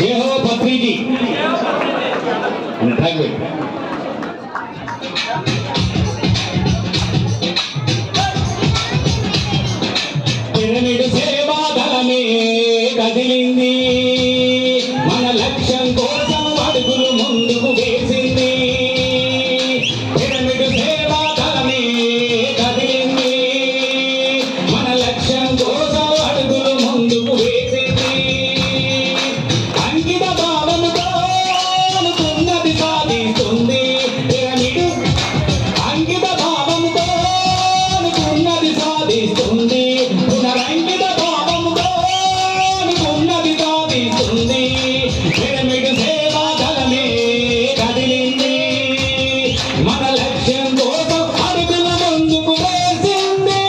जय हो पत्री जी। పిరమిడ్ సేవా దళమే కదిలింది, మన లక్ష్యం కోసం అడుగులు ముందుకు వేసింది. పిరమిడ్ సేవా దళమే కదిలింది, మన లక్ష్యం కోసం అడుగులు ముందుకు వేసింది. అంకిత భావముతో అనుకున్నది సాధిస్తుంది. పిరమిడ్ అంకిత భావముతో అనుకున్నది సాధిస్తుంది. పునరంకిత భావముతో అనుకున్నది సాధిస్తుంది. పిరమిడ్ సేవా దళమే కదిలింది, మన లక్ష్యం కోసం అడుగులు ముందుకు వేసింది.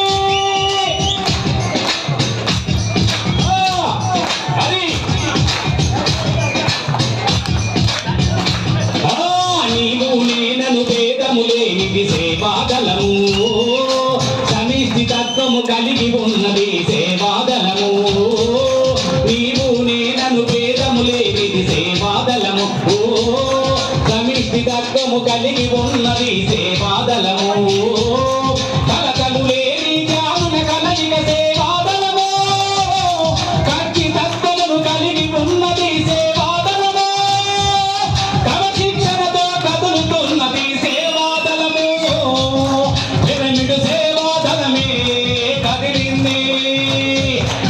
అది నీవు నేనను భేదము లేనిది సేవాదళము, సమిష్టి తత్వము కలిగి ఉన్నది సేవాదళము. నీవు నేనను భేదము లేనిది సేవాదళము, సమిష్టి తత్వము కలిగి ఉన్నది సేవాదళము. కలకలు లేని జ్ఞానుల కలయిక సేవాదళము, కర్తి తత్వమును కలిగి ఉన్నది సేవాదళము. క్రమశిక్షణతో కదులుతున్నది సేవాదళము. పిరమిడ్ సేవా దళమే కదిలింది,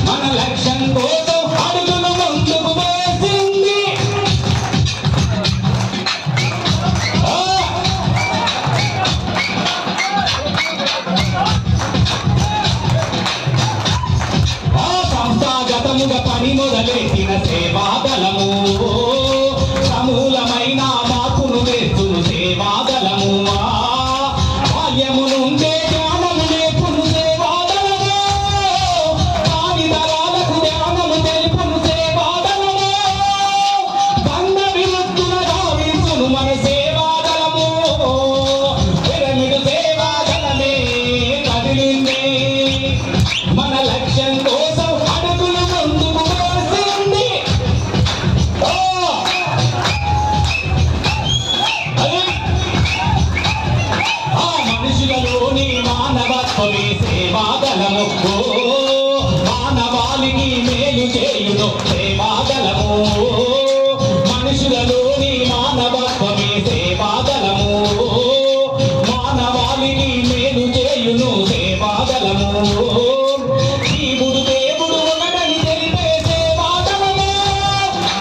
మన లక్ష్యం కోసం అడుగులు ముందుకు వేసింది. సంస్థాగతముగా పని మొదలెట్టిన సేవాదళము,